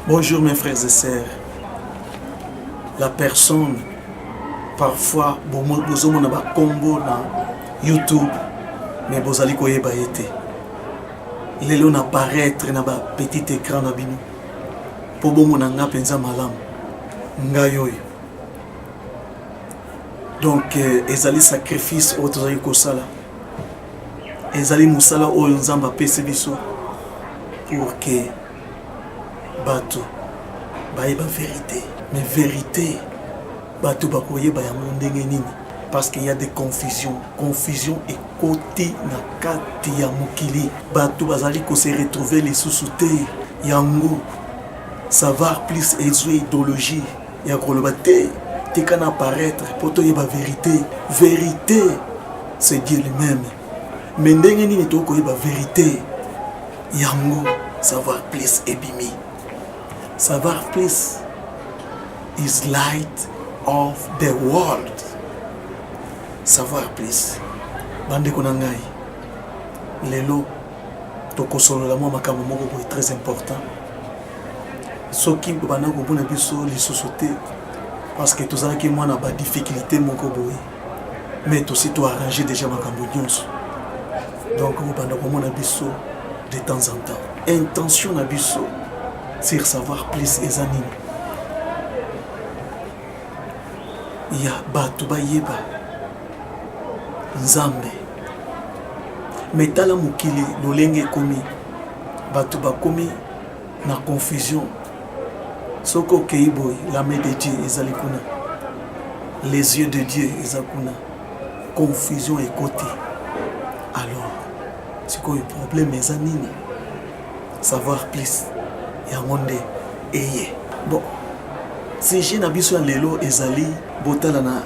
Bonjour mes frères et sœurs. La personne, parfois, vous avez un combo dans YouTube, mais vous allez koyeba été. Il est apparaître dans un petit écran na bino. Pour vous nga penza malam. Ngayoy. Donc, ezali sacrifice autozali kosala. Ezali musala oyo nzamba pese biso pour que bato bayeba vérité. Mais vérité, bato bakoyeba yango ndenge nini, parce qu'il y a des confusions. Confusion et côté na kati ya mokili. Bato bazali ko se retrouver les sous-soutés. Yango savoir plus ezwe idéologie. Ya koloba te tika na paraître poto yeba vérité. Vérité, c'est Dieu lui-même. Mais ndenge nini to koyeba vérité. Yango savoir plus ebimi. Savoir plus is light of the world. Savoir plus. Bande konangai. Lelo tokosolo la mwa makambo moko boy très important. Soki bana ko bona biso les sociétés parce que tous qui moi na ba difficulté moko boy. Mais aussi to arranger déjà makambo nyonso. Donc bana ko mona biso de temps en temps. Intention na biso c'est savoir plus ezanini. Ya batu bayeba nzambe metala mukili lolenge komi batu bakomi na confusion soko keiboy la main de Dieu ezali kuna, les yeux de Dieu ezakuna, confusion et côté. Alors c'est quoi le problème ezanini? Savoir plus ya monde eye. Bon, si j'ai n'abiso à l'élo ezali botala na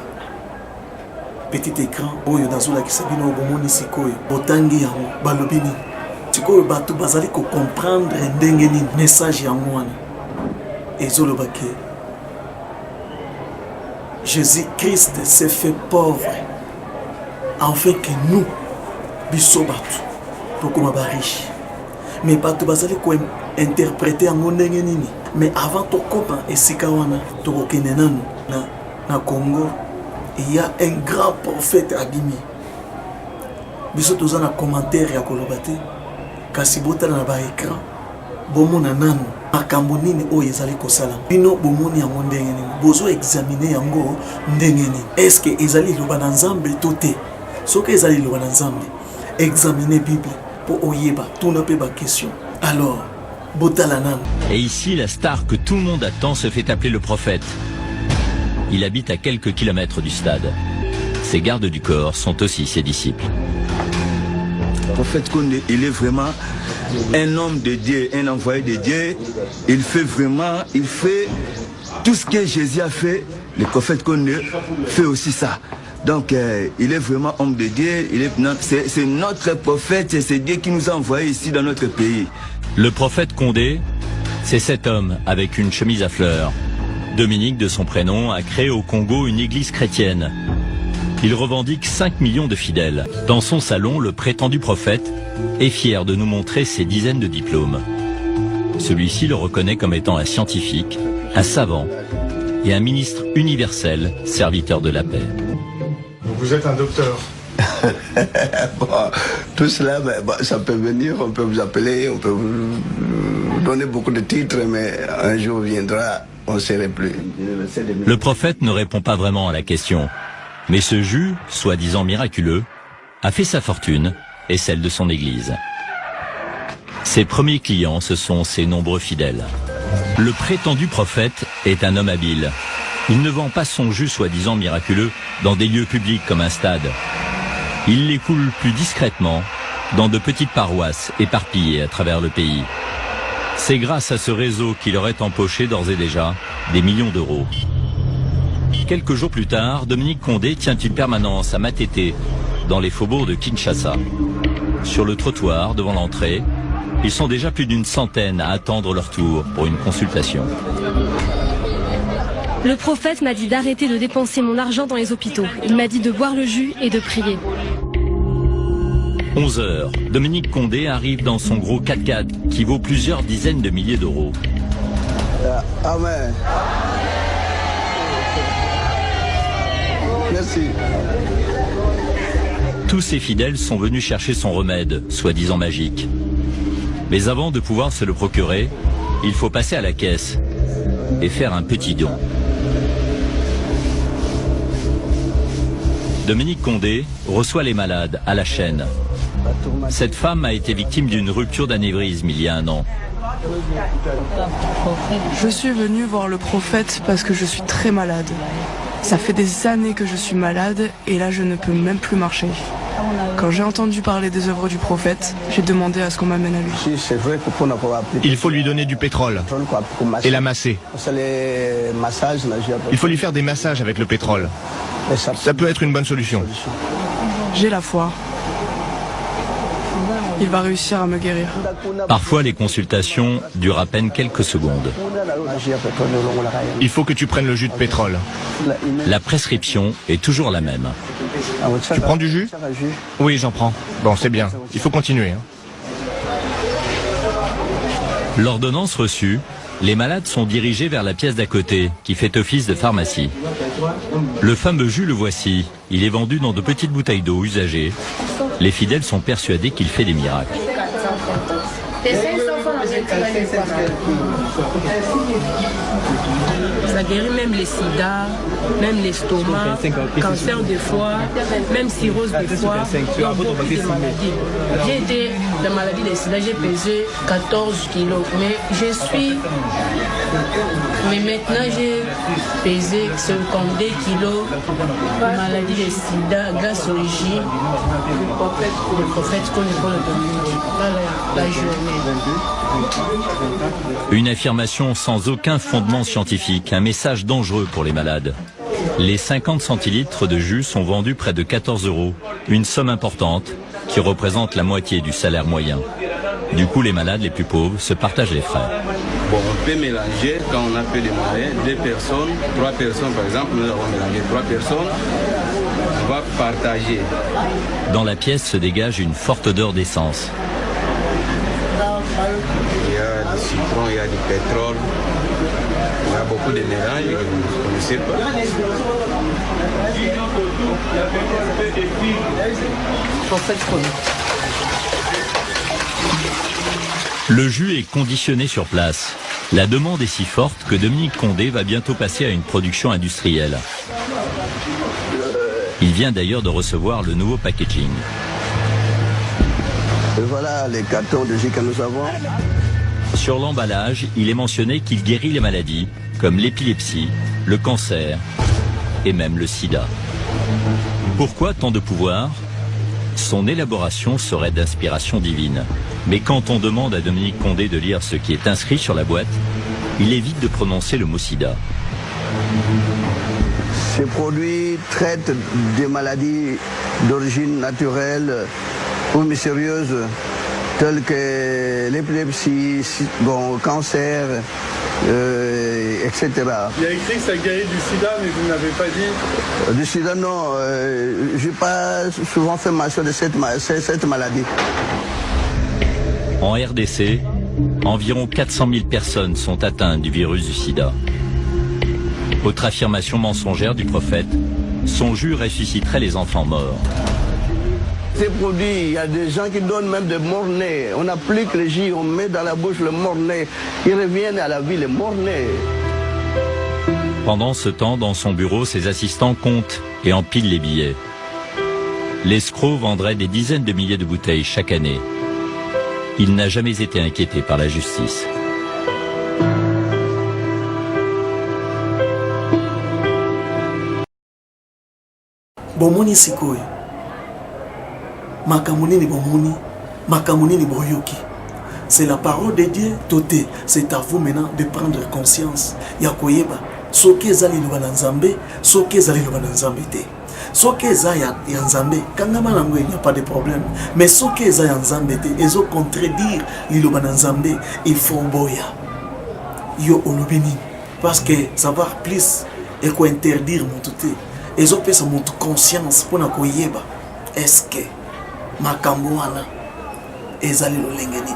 petit écran oyo nazola kisabino bomoni sikoyo botangi yango balobini sikoyo bato bazali ko comprendre ndenge nini message yango wana ezoloba ke Jésus-Christ s'est fait pauvre afin que nous biso bato tokoma ba riche. Mais bato bazali ko interpréter yango ndenge nini. Mais avant de comprendre esika wana tokokende nanu na Congo, il y a un grand prophète abimi. Biso toza na commentaire ya kolobate kasi botala na ba écran bomona nanu makambo nini oyo ezali kosala bino bomoni yango ndenge nini bozo examiner yango ndenge nini. Est-ce que ezali loba na nzambe to te? Soki ezali loba na nzambe examiner Bible pour oyeba tuna pe ba question. Alors et ici, la star que tout le monde attend se fait appeler le prophète. Il habite à quelques kilomètres du stade. Ses gardes du corps sont aussi ses disciples. Le prophète Condé, il est vraiment un homme de Dieu, un envoyé de Dieu. Il fait tout ce que Jésus a fait. Le prophète Condé fait aussi ça. Donc, il est vraiment homme de Dieu. C'est notre prophète et c'est Dieu qui nous a envoyés ici dans notre pays. Le prophète Condé, c'est cet homme avec une chemise à fleurs. Dominique, de son prénom, a créé au Congo une église chrétienne. Il revendique 5 millions de fidèles. Dans son salon, le prétendu prophète est fier de nous montrer ses dizaines de diplômes. Celui-ci le reconnaît comme étant un scientifique, un savant et un ministre universel, serviteur de la paix. Vous êtes un docteur. Bon, tout cela, ça peut venir, on peut vous appeler, on peut vous donner beaucoup de titres, mais un jour viendra, on ne serait plus. Le prophète ne répond pas vraiment à la question, mais ce jus, soi-disant miraculeux, a fait sa fortune et celle de son église. Ses premiers clients, ce sont ses nombreux fidèles. Le prétendu prophète est un homme habile. Il ne vend pas son jus soi-disant miraculeux dans des lieux publics comme un stade. Il les coule plus discrètement dans de petites paroisses éparpillées à travers le pays. C'est grâce à ce réseau qu'il aurait empoché d'ores et déjà des millions d'euros. Quelques jours plus tard, Dominique Condé tient une permanence à Matete, dans les faubourgs de Kinshasa. Sur le trottoir, devant l'entrée, ils sont déjà plus d'une centaine à attendre leur tour pour une consultation. Le prophète m'a dit d'arrêter de dépenser mon argent dans les hôpitaux. Il m'a dit de boire le jus et de prier. 11 heures, Dominique Condé arrive dans son gros 4x4 qui vaut plusieurs dizaines de milliers d'euros. Amen. Merci. Tous ces fidèles sont venus chercher son remède, soi-disant magique. Mais avant de pouvoir se le procurer, il faut passer à la caisse et faire un petit don. Dominique Condé reçoit les malades à la chaîne. Cette femme a été victime d'une rupture d'anévrisme il y a 1 an. Je suis venue voir le prophète parce que je suis très malade. Ça fait des années que je suis malade et là je ne peux même plus marcher. Quand j'ai entendu parler des œuvres du prophète, j'ai demandé à ce qu'on m'amène à lui. Il faut lui donner du pétrole et la masser. Il faut lui faire des massages avec le pétrole. Ça peut être une bonne solution. J'ai la foi. Il va réussir à me guérir. Parfois, les consultations durent à peine quelques secondes. Il faut que tu prennes le jus de pétrole. La prescription est toujours la même. Tu prends du jus? Oui, j'en prends. Bon, c'est bien. Il faut continuer. L'ordonnance reçue, les malades sont dirigés vers la pièce d'à côté, qui fait office de pharmacie. Le fameux jus, le voici. Il est vendu dans de petites bouteilles d'eau usagées. Les fidèles sont persuadés qu'il fait des miracles. Ça guérit même les sida, même l'estomac, cancer de foie, même cirrhose de foie, donc beaucoup de maladies. J'ai été la maladie des sida, j'ai pesé 14 kilos, mais maintenant j'ai pesé 52 kilos, maladie des sida grâce au J, le prophète qu'on école de Dominique, la journée. Une affirmation sans aucun fondement scientifique, un message dangereux pour les malades. Les 50 centilitres de jus sont vendus près de 14 €, une somme importante qui représente la moitié du salaire moyen. Du coup, les malades les plus pauvres se partagent les frais. Bon, on peut mélanger quand on a peu de malades, 2 personnes, 3 personnes par exemple, nous avons mélangé 3 personnes, on va partager. Dans la pièce se dégage une forte odeur d'essence. Il y a du citron, il y a du pétrole, il y a beaucoup de mélanges que vous ne connaissez pas. Le jus est conditionné sur place. La demande est si forte que Dominique Condé va bientôt passer à une production industrielle. Il vient d'ailleurs de recevoir le nouveau packaging. Et voilà les cartons de jus que nous avons. Sur l'emballage, il est mentionné qu'il guérit les maladies, comme l'épilepsie, le cancer et même le sida. Pourquoi tant de pouvoir? Son élaboration serait d'inspiration divine. Mais quand on demande à Dominique Condé de lire ce qui est inscrit sur la boîte, il évite de prononcer le mot sida. Ces produits traitent des maladies d'origine naturelle ou mystérieuse, telles que l'épilepsie, bon, cancer, etc. Il y a écrit que ça guérit du sida, mais vous n'avez pas dit. Du sida, non. Je n'ai pas souvent fait mention de cette maladie. En RDC, environ 400 000 personnes sont atteintes du virus du sida. Autre affirmation mensongère du prophète, son jus ressusciterait les enfants morts. Ces produits, il y a des gens qui donnent même des morts-nés. On applique le jus, on met dans la bouche le mort-né. Ils reviennent à la vie, les morts-nés. Pendant ce temps, dans son bureau, ses assistants comptent et empilent les billets. L'escroc vendrait des dizaines de milliers de bouteilles chaque année. Il n'a jamais été inquiété par la justice. Bomoni sikoy. Makamunini bomoni, makamunini boyoki. C'est la parole de Dieu, Toté. C'est à vous maintenant de prendre conscience. Yakoyeba, soki ezali liloba na nzambe soki ezali liloba na nzambe te soki eza ya nzambe kangama nango il n'y a pas de problème mais soki eza ya nzambe te ezo contredire liloba na nzambe il faut boya yo olobi nini parce que savoir plus eko interdire motu te ezopesa motu conscience mpona koyeba est-ce que makambo wana ezali lolenge nini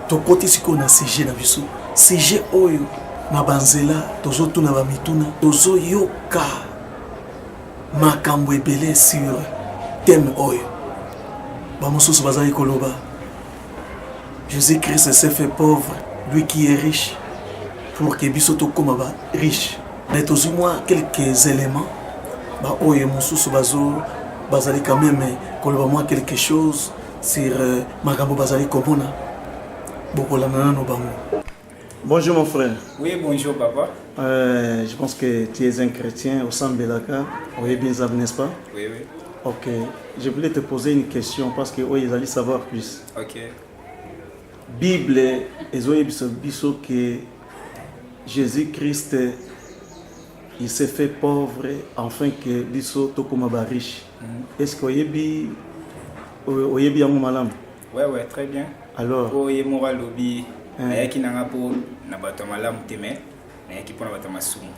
tokoti sikoyo na sujet na biso sujet oyo na banzela tozotuna bamituna tozoyoka makambo ebele sur thème oyo bamosusu bazali koloba Jésus-Christ s'est fait pauvre lui qui est riche pour que biso tokoma ba riche mais tozwi mwa quelques éléments ba oyo mosusu bazali quand même koloba mwa quelque chose sur makambo bazali komona bokolanda nano bango. Bonjour mon frère. Oui, bonjour papa. Je pense que tu es un chrétien au sein de Belaka. Oui, bien ça, n'est-ce pas? Oui, oui. Ok. Je voulais te poser une question parce que oui, ils allaient savoir plus. Ok. Bible, ils ont dit que Jésus-Christ, il s'est fait pauvre afin que biso tokomaba riche. Est-ce que oyebi yango malam? Ouais, très bien. Alors. Oye mora lobi. Ayaki nanga po na bato malamu teme, ayaki po na bato masumu.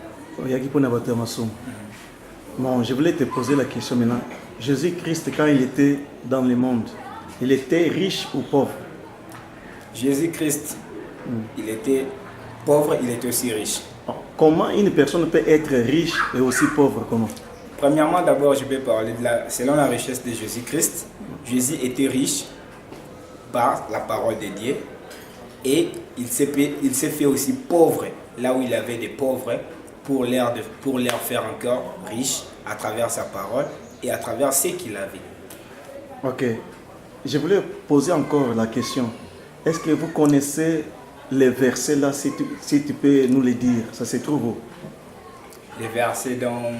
Ayaki po na bato masumu. Bon, je voulais te poser la question maintenant. Jésus-Christ, quand il était dans le monde, il était riche ou pauvre? Jésus-Christ, il était pauvre, il était aussi riche. Comment une personne peut être riche et aussi pauvre? Comment? Premièrement, d'abord, je vais parler selon la richesse de Jésus-Christ. Jésus était riche par la parole de Dieu. Et il s'est fait aussi pauvre là où il avait des pauvres pour leur faire encore riches à travers sa parole et à travers ce qu'il avait. Ok. Je voulais poser encore la question. Est-ce que vous connaissez les versets là, si tu peux nous les dire? Ça se trouve où? Les versets dont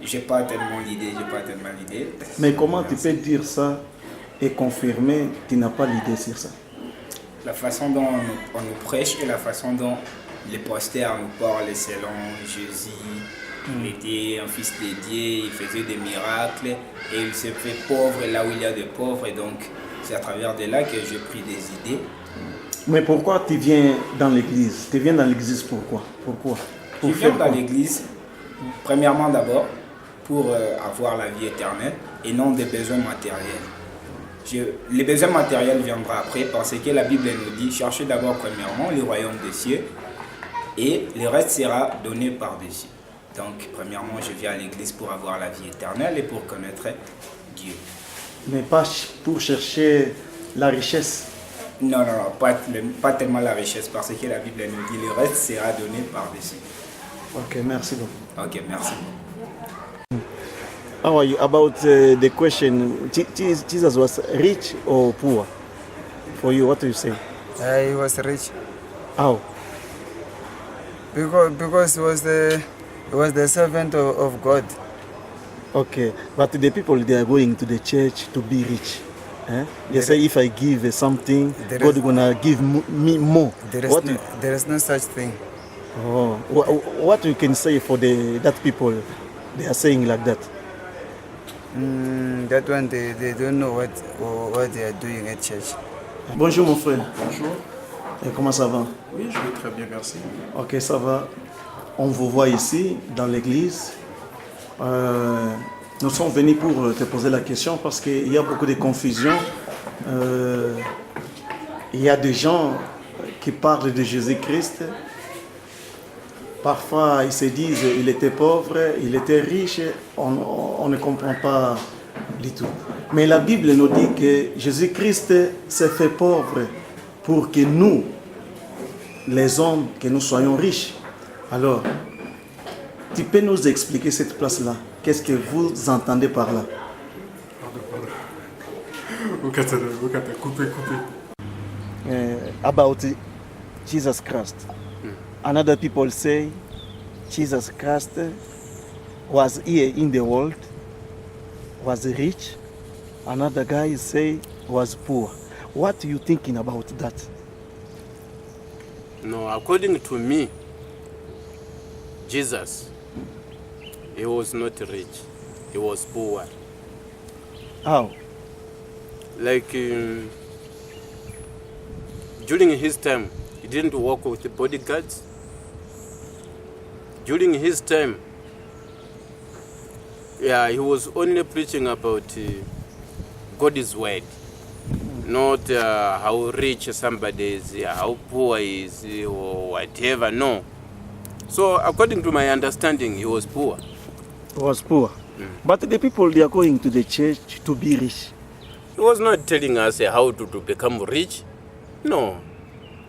j'ai pas tellement l'idée. Mais comment tu peux dire ça et confirmer que tu n'as pas l'idée sur ça? La façon dont on nous prêche et la façon dont les pasteurs nous parlent selon Jésus. Il était un fils de Dieu, il faisait des miracles et il s'est fait pauvre là où il y a des pauvres. Et donc, c'est à travers de là que j'ai pris des idées. Mais pourquoi tu viens dans l'église? Tu viens dans l'église pourquoi? Je viens dans l'église, premièrement d'abord, pour avoir la vie éternelle et non des besoins matériels. Les besoins matériels viendront après parce que la Bible nous dit cherchez d'abord premièrement le royaume des cieux et le reste sera donné par-dessus. Donc premièrement je viens à l'église pour avoir la vie éternelle et pour connaître Dieu. Mais pas pour chercher la richesse? Non, pas tellement la richesse parce que la Bible nous dit le reste sera donné par-dessus. Ok, merci beaucoup. Ok, merci. How are you about the question? Jesus was rich or poor? For you, what do you say? He was rich. How? Because he was the servant of God. Okay, but the people they are going to the church to be rich. They say if I give something, God is gonna give me more. There is no such thing. Oh, what you can say for that people? They are saying like that. That one they don't know what they are doing at church. Bonjour mon frère. Bonjour. Et comment ça va? Oui, je vais très bien, merci. Ok, ça va. On vous voit ici dans l'église. Nous sommes venus pour te poser la question parce qu'il y a beaucoup de confusion. Il y a des gens qui parlent de Jésus-Christ. Parfois, ils se disent il était pauvre, il était riche, on ne comprend pas du tout. Mais la Bible nous dit que Jésus-Christ s'est fait pauvre pour que nous, les hommes, que nous soyons riches. Alors, tu peux nous expliquer cette place-là? Qu'est-ce que vous entendez par là? Coupez. About Jesus Christ. Another people say Jesus Christ was here in the world, was rich. Another guy say was poor. What are you thinking about that? No, according to me, Jesus, he was not rich, he was poor. How? Like during his time, he didn't work with the bodyguards. During his time, he was only preaching about God's word, not how rich somebody is, how poor he is, or whatever, no. So according to my understanding, he was poor. He was poor. But the people, they are going to the church to be rich. He was not telling us how to become rich. No.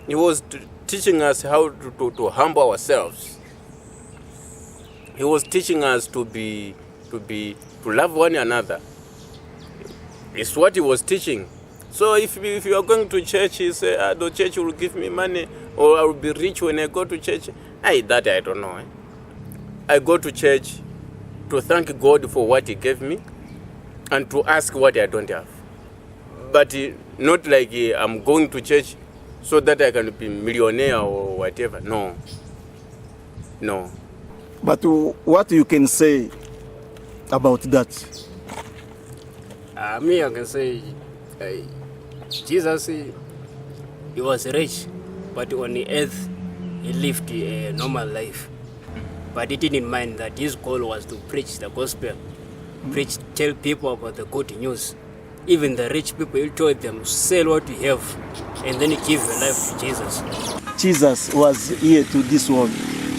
He was teaching us how to humble ourselves. He was teaching us to love one another. It's what he was teaching. So if you are going to church, you say, the church will give me money, or I will be rich when I go to church. I don't know. I go to church to thank God for what he gave me and to ask what I don't have. But not like I'm going to church so that I can be millionaire or whatever. No. But what you can say about that? Me, I can say Jesus, he was rich, but on the earth, he lived a normal life. But he didn't mind that his goal was to preach the gospel, tell people about the good news. Even the rich people, he told them, sell what you have, and then give your life to Jesus. Jesus was here to this world.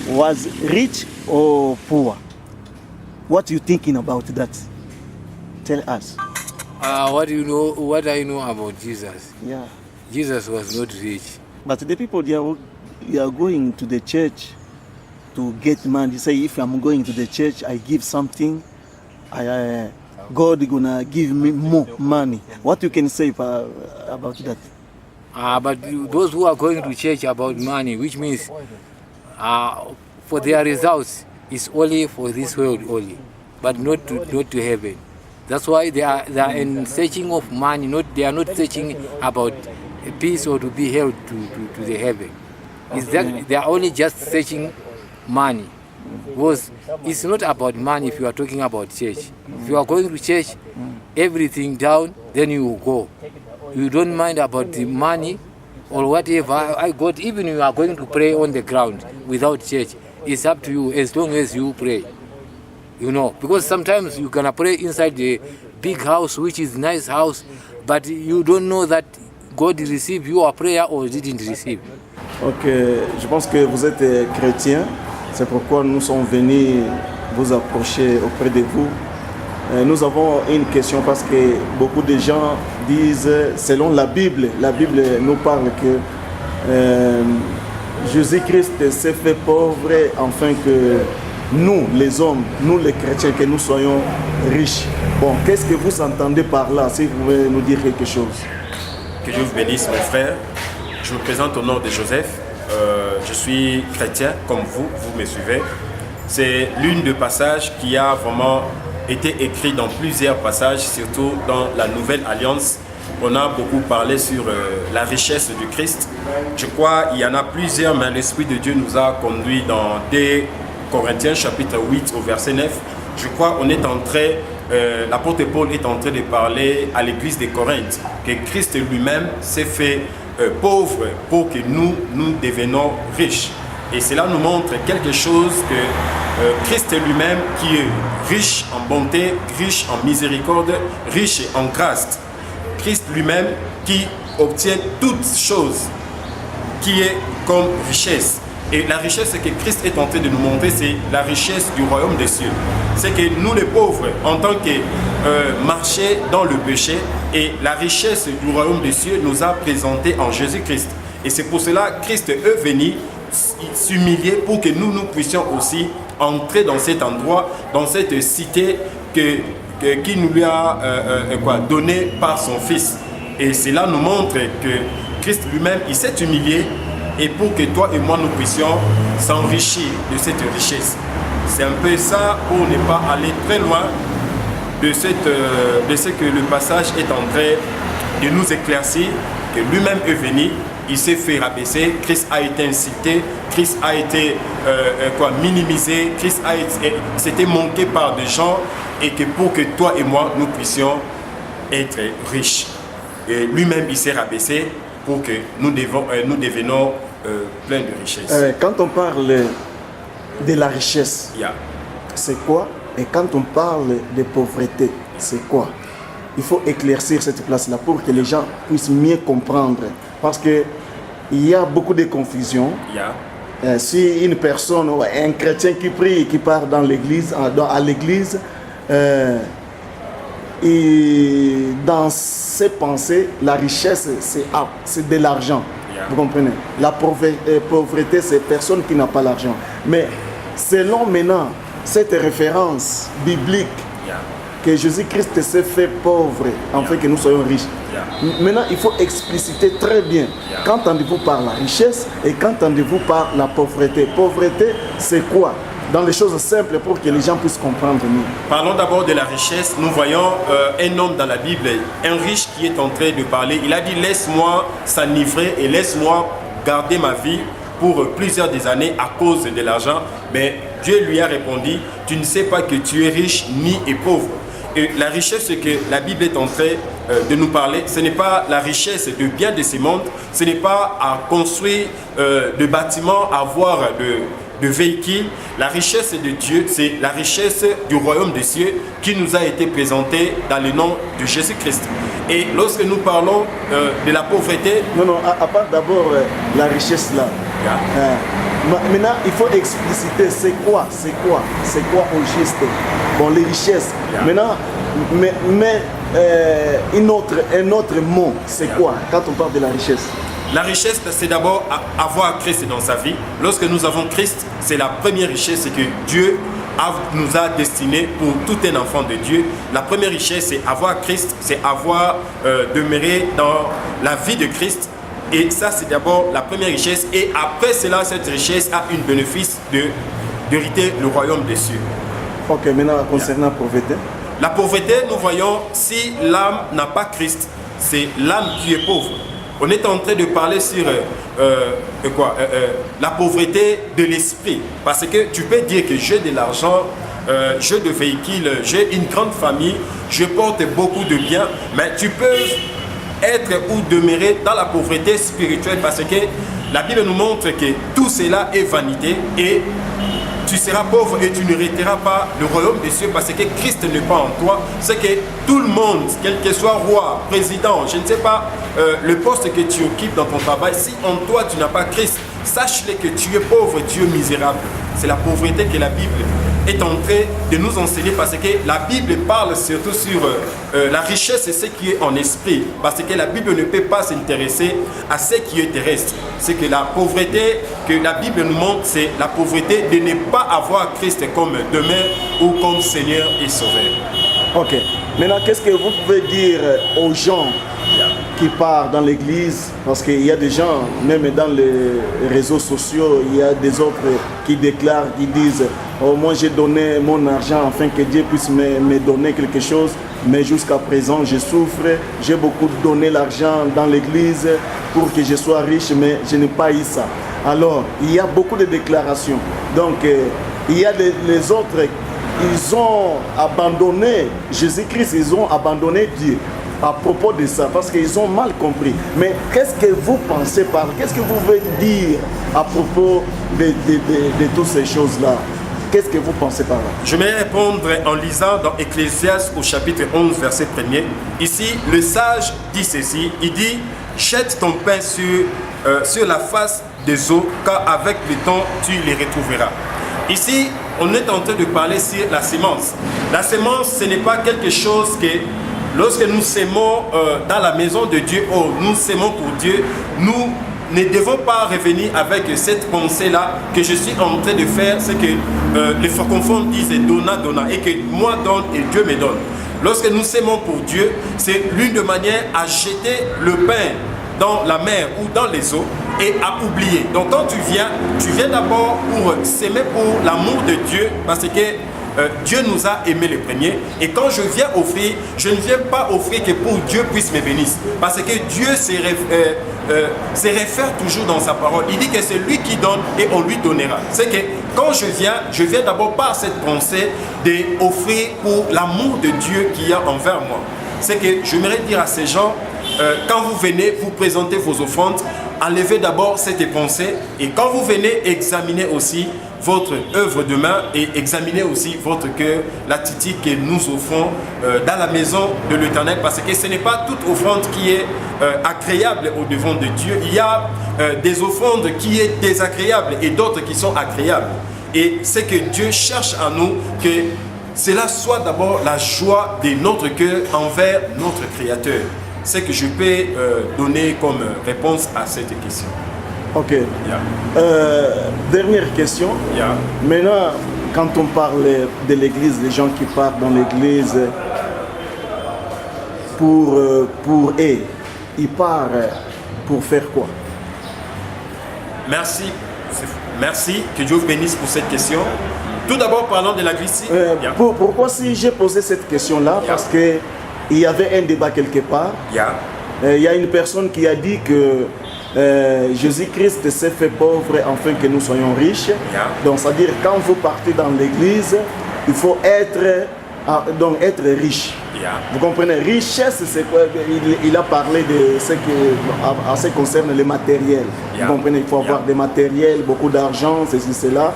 Was rich or poor? What are you thinking about that? Tell us. What I know about Jesus? Yeah. Jesus was not rich. But the people, they are going to the church to get money. They say, if I'm going to the church, I give something, God is gonna give me more money. What you can say about that? But those who are going to church about money, which means for their results, is only for this world only, but not to heaven. That's why they are in searching of money. They are not searching about peace or to be held to the heaven. They are only just searching money. Because it's not about money if you are talking about church. If you are going to church, everything down, then you will go. You don't mind about the money or whatever I got. Even if you are going to pray on the ground without church, it's up to you as long as you pray. Because sometimes you're going to pray inside the big house, which is nice house, but you don't know that God received your prayer or didn't receive. Ok, je pense que vous êtes chrétien, c'est pourquoi nous sommes venus vous approcher auprès de vous. Nous avons une question parce que beaucoup de gens disent, selon la Bible nous parle que Jésus-Christ s'est fait pauvre afin que nous, les hommes, nous les chrétiens, que nous soyons riches. Bon, qu'est-ce que vous entendez par là, si vous pouvez nous dire quelque chose? Que Dieu vous bénisse, mes frères. Je me présente au nom de Joseph. Je suis chrétien, comme vous me suivez. C'est l'une des passages qui a vraiment été écrit dans plusieurs passages, surtout dans la Nouvelle Alliance. On a beaucoup parlé sur la richesse du Christ. Je crois qu'il y en a plusieurs, mais l'Esprit de Dieu nous a conduits dans 2 Corinthiens chapitre 8 au verset 9. Je crois qu'on est en train, l'apôtre Paul est en train de parler à l'église de Corinthe, que Christ lui-même s'est fait pauvre pour que nous devenions riches. Et cela nous montre quelque chose que Christ lui-même, qui est riche en bonté, riche en miséricorde, riche en grâce. Christ lui-même qui obtient toutes choses, qui est comme richesse. Et la richesse que Christ est en train de nous montrer, c'est la richesse du royaume des cieux. C'est que nous les pauvres, en tant que marchés dans le péché, et la richesse du royaume des cieux nous a présenté en Jésus-Christ. Et c'est pour cela que Christ est venu s'humilier pour que nous puissions aussi entrer dans cet endroit, dans cette cité qui nous lui a donné par son Fils. Et cela nous montre que Christ lui-même, il s'est humilié, et pour que toi et moi nous puissions s'enrichir de cette richesse. C'est un peu ça, pour ne pas aller très loin de ce que le passage est en train de nous éclaircir, que lui-même est venu il s'est fait rabaisser, Christ a été insulté, Christ a été minimisé, Christ s'était manqué par des gens, et que pour que toi et moi, nous puissions être riches. Et lui-même, il s'est rabaissé pour que nous devenions pleins de richesses. Quand on parle de la richesse, c'est quoi? Et quand on parle de pauvreté, c'est quoi? Il faut éclaircir cette place-là pour que les gens puissent mieux comprendre. Parce qu'il y a beaucoup de confusion. Si une personne, un chrétien qui prie, qui part dans l'église, à l'église, et dans ses pensées, la richesse, c'est de l'argent. Vous comprenez? La pauvreté, c'est personne qui n'a pas l'argent. Mais selon maintenant cette référence biblique, que Jésus-Christ s'est fait pauvre, afin que nous soyons riches. Maintenant, il faut expliciter très bien qu'entendez-vous par la richesse et qu'entendez-vous par la pauvreté. Pauvreté, c'est quoi? Dans les choses simples pour que les gens puissent comprendre mieux. Parlons d'abord de la richesse. Nous voyons un homme dans la Bible, un riche qui est en train de parler. Il a dit: laisse-moi s'enivrer et laisse-moi garder ma vie pour plusieurs des années à cause de l'argent. Mais Dieu lui a répondu: tu ne sais pas que tu es riche ni es pauvre. Et la richesse que la Bible est en train de nous parler, ce n'est pas la richesse de biens de ce monde, ce n'est pas à construire de bâtiments, avoir de véhicules. La richesse de Dieu, c'est la richesse du royaume des cieux qui nous a été présentée dans le nom de Jésus-Christ. Et lorsque nous parlons de la pauvreté... Non, à part d'abord la richesse là. Maintenant, il faut expliciter c'est quoi au juste. Bon, les richesses. Maintenant, mais un autre mot, c'est quoi quand on parle de la richesse? La richesse, c'est d'abord avoir Christ dans sa vie. Lorsque nous avons Christ, c'est la première richesse que Dieu nous a destiné pour tout un enfant de Dieu. La première richesse, c'est avoir Christ, c'est avoir demeuré dans la vie de Christ. Et ça, c'est d'abord la première richesse. Et après cela, cette richesse a une bénéfice d'hériter le royaume des cieux. Ok, maintenant, concernant la pauvreté. La pauvreté, nous voyons, si l'âme n'a pas Christ, c'est l'âme qui est pauvre. On est en train de parler sur la pauvreté de l'esprit. Parce que tu peux dire que j'ai de l'argent, j'ai de véhicules, j'ai une grande famille, je porte beaucoup de biens, mais tu peux être ou demeurer dans la pauvreté spirituelle parce que la Bible nous montre que tout cela est vanité et tu seras pauvre et tu n'hériteras pas le royaume des cieux parce que Christ n'est pas en toi. C'est que tout le monde, quel que soit roi, président, je ne sais pas, le poste que tu occupes dans ton travail, si en toi tu n'as pas Christ, sache-le que tu es pauvre, tu es misérable. C'est la pauvreté que la Bible est en train de nous enseigner parce que la Bible parle surtout sur la richesse et ce qui est en esprit. Parce que la Bible ne peut pas s'intéresser à ce qui est terrestre. C'est que la pauvreté que la Bible nous montre, c'est la pauvreté de ne pas avoir Christ comme demeure ou comme Seigneur et Sauveur. Ok. Maintenant, qu'est-ce que vous pouvez dire aux gens qui partent dans l'église? Parce qu'il y a des gens, même dans les réseaux sociaux, il y a des autres qui déclarent, qui disent: oh, moi j'ai donné mon argent afin que Dieu puisse me donner quelque chose, mais jusqu'à présent je souffre, j'ai beaucoup donné l'argent dans l'église pour que je sois riche, mais je n'ai pas eu ça. Alors, il y a beaucoup de déclarations. Donc, il y a les autres, ils ont abandonné Jésus-Christ, ils ont abandonné Dieu à propos de ça, parce qu'ils ont mal compris. Mais qu'est-ce que vous pensez par là? Qu'est-ce que vous voulez dire à propos de toutes ces choses-là? Qu'est-ce que vous pensez par là? Je vais répondre en lisant dans Ecclésiaste au chapitre 11, verset 1er. Ici, le sage dit ceci, il dit: jette ton pain sur la face des eaux, car avec le temps, tu les retrouveras. Ici, on est en train de parler sur la sémence. La sémence, ce n'est pas quelque chose que, lorsque nous sémons dans la maison de Dieu, nous sémons pour Dieu, nous ne devons pas revenir avec cette pensée-là que je suis en train de faire, c'est que les francophones disent donna, donna, et que moi donne et Dieu me donne. Lorsque nous sémons pour Dieu, c'est l'une des manières à jeter le pain dans la mer ou dans les eaux et à oublier. Donc quand tu viens d'abord pour s'aimer pour l'amour de Dieu, parce que Dieu nous a aimés les premiers. Et quand je viens offrir, je ne viens pas offrir que pour Dieu puisse me bénir. Parce que Dieu se réfère toujours dans sa parole. Il dit que c'est lui qui donne et on lui donnera. C'est que quand je viens d'abord par cette pensée d'offrir pour l'amour de Dieu qu'il y a envers moi. C'est que j'aimerais dire à ces gens, quand vous venez, vous présentez vos offrandes, enlevez d'abord cette pensée et quand vous venez, examinez aussi votre œuvre de main et examinez aussi votre cœur, l'attitude que nous offrons dans la maison de l'Éternel, parce que ce n'est pas toute offrande qui est agréable au devant de Dieu. Il y a des offrandes qui sont désagréables et d'autres qui sont agréables. Et c'est que Dieu cherche à nous que cela soit d'abord la joie de notre cœur envers notre Créateur. C'est que je peux donner comme réponse à cette question. Ok. Yeah. Dernière question. Yeah. Maintenant, quand on parle de l'église, les gens qui partent dans l'église pour eux, ils partent pour faire quoi? Merci. Merci. Que Dieu vous bénisse pour cette question. Tout d'abord, parlons de l'église. Yeah. Pourquoi si j'ai posé cette question-là? Yeah. Parce que il y avait un débat quelque part. Yeah. Il y a une personne qui a dit que Jésus-Christ s'est fait pauvre afin que nous soyons riches. Yeah. Donc, c'est-à-dire, quand vous partez dans l'église, il faut être riche. Yeah. Vous comprenez? Richesse, c'est quoi? Il a parlé de ce qui concerne le matériel. Yeah. Vous comprenez? Il faut avoir des matériels, beaucoup d'argent, ceci, cela.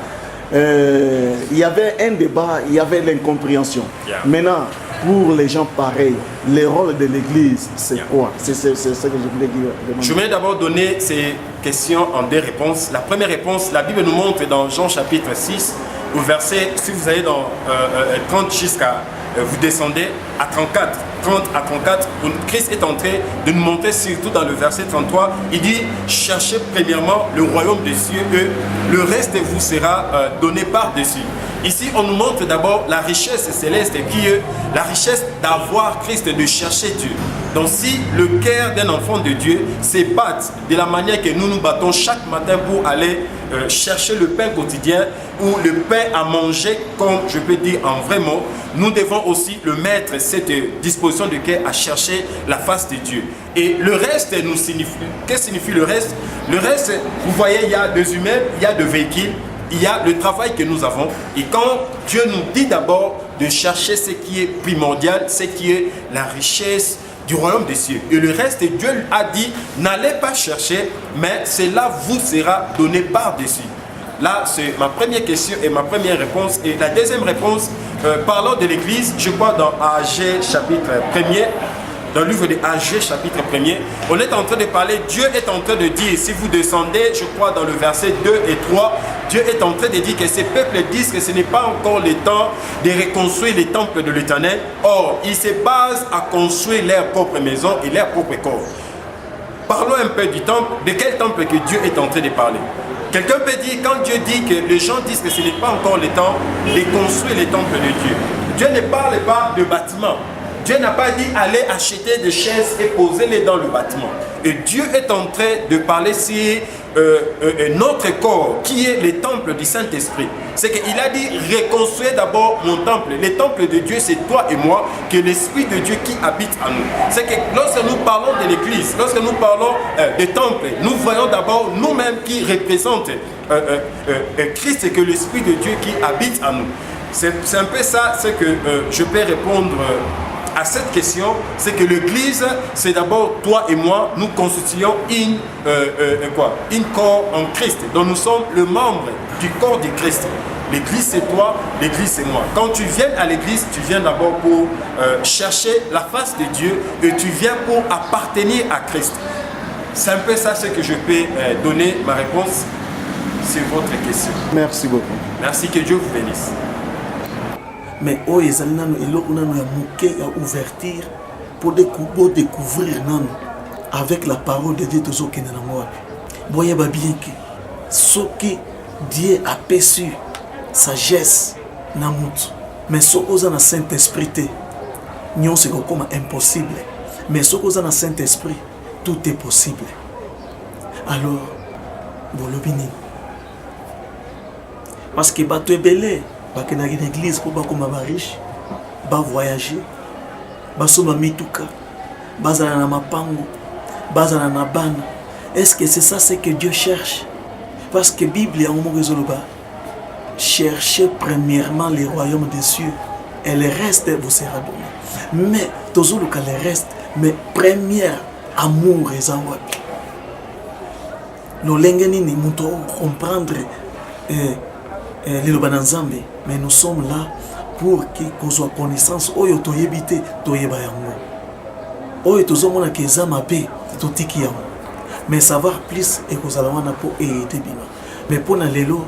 Il y avait un débat, il y avait l'incompréhension. Yeah. Maintenant, pour les gens pareils, le rôle de l'église, c'est quoi? C'est ce que je voulais dire. Je vais d'abord donner ces questions en deux réponses. La première réponse, la Bible nous montre dans Jean chapitre 6, au verset, si vous allez dans 30 jusqu'à, vous descendez à 34, 30 à 34, Christ est en train de nous montrer, surtout dans le verset 33, il dit, cherchez premièrement le royaume des cieux, le reste vous sera donné par-dessus. Ici, on nous montre d'abord la richesse céleste qui est la richesse d'avoir Christ, de chercher Dieu. Donc si le cœur d'un enfant de Dieu se bat de la manière que nous nous battons chaque matin pour aller chercher le pain quotidien ou le pain à manger, comme je peux dire en vrai mot, nous devons aussi le mettre, cette disposition de cœur à chercher la face de Dieu. Et le reste nous signifie, qu'est-ce que signifie le reste? Le reste, vous voyez, il y a des humains, il y a des véhicules, il y a le travail que nous avons. Et quand Dieu nous dit d'abord de chercher ce qui est primordial, ce qui est la richesse du royaume des cieux. Et le reste, Dieu a dit, n'allez pas chercher, mais cela vous sera donné par-dessus. Là, c'est ma première question et ma première réponse. Et la deuxième réponse, parlant de l'église, je crois dans AG chapitre 1er, dans le livre de AG chapitre 1er, on est en train de parler, Dieu est en train de dire, si vous descendez, je crois dans le verset 2 et 3, Dieu est en train de dire que ces peuples disent que ce n'est pas encore le temps de reconstruire les temples de l'Éternel. Or, ils se basent à construire leur propre maison et leur propre corps. Parlons un peu du temple, de quel temple que Dieu est en train de parler. Quelqu'un peut dire, quand Dieu dit que les gens disent que ce n'est pas encore le temps de construire les temples de Dieu, Dieu ne parle pas de bâtiments. Dieu n'a pas dit allez acheter des chaises et posez-les dans le bâtiment. Et Dieu est en train de parler sur notre corps qui est le temple du Saint-Esprit. C'est qu'il a dit reconstruire d'abord mon temple. Le temple de Dieu, c'est toi et moi, que l'Esprit de Dieu qui habite en nous. C'est que lorsque nous parlons de l'Église, lorsque nous parlons des temples, nous voyons d'abord nous-mêmes qui représentent Christ et que l'Esprit de Dieu qui habite en nous. C'est un peu ça ce que je peux répondre à cette question, c'est que l'Église, c'est d'abord toi et moi, nous constituons une corps en Christ. Donc nous sommes le membre du corps du Christ. L'Église c'est toi, l'Église c'est moi. Quand tu viens à l'Église, tu viens d'abord pour chercher la face de Dieu et tu viens pour appartenir à Christ. C'est un peu ça ce que je peux donner ma réponse sur votre question. Merci beaucoup. Merci, que Dieu vous bénisse. Mais oh, ils ont ouverture pour découvrir avec la parole de Dieu toujours qui est dans moi. Voyez bien que ce que Dieu a perçu sagesse na mutu, mais ce que dans Saint-Esprit non c'est comme impossible, mais ce que dans Saint-Esprit tout est possible. Alors bolobini parce que bato ebele bakendaki na église mpo bakoma bariche bavoyager basomba mituka bazala na mapango bazala na bana. Est-ce que c'est ça ce que Dieu cherche? Parce que Bible yango moko ezoloba cherchez premièrement le royaume des cieux et le reste vous sera donné. Mais tozoluka le reste, mais première amour eza wapi? Lolenge nini muto comprendre liloba na Nzambe, mais nous sommes là pour que kozwa connaissance oyo toyebi te toyeba yango, oyo tozomona ke eza mabe totiki yango, mais savoir plus ekozala wana po eyede bino. Mais pona lelo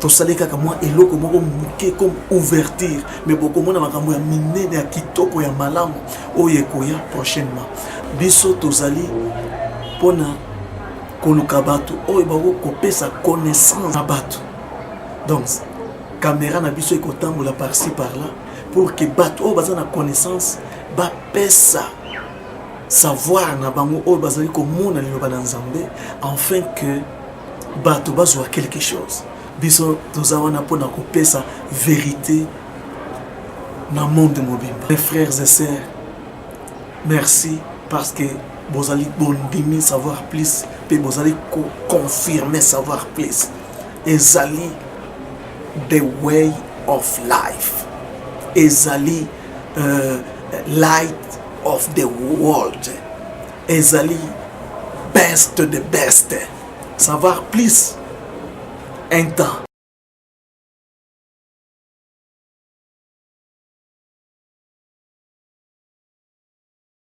tosali kaka mwa eloko moko muke comme ouverture, mais bokomona makambo ya minene ya kitoko ya malamu oyo ekoya prochainement. Biso tozali pona koluka bato oyo bako kopesa connaissance na bato. Donc caméra na biso ekotambola par-ci par-là pour que bato oyo baza na connaissance bapesa savoir na bango oyo bazali komona liloba na Nzambe, afin que bato bazwa quelque chose. Biso toza wana pona kopesa vérité na monde mobimba. Mes frères et sœurs, merci parce que bozali bondimi savoir plus, pe bozali confirmer savoir plus. Ezali the way of life. Ezali light of the world. Ezali best the best. Savoir plus. Un temps.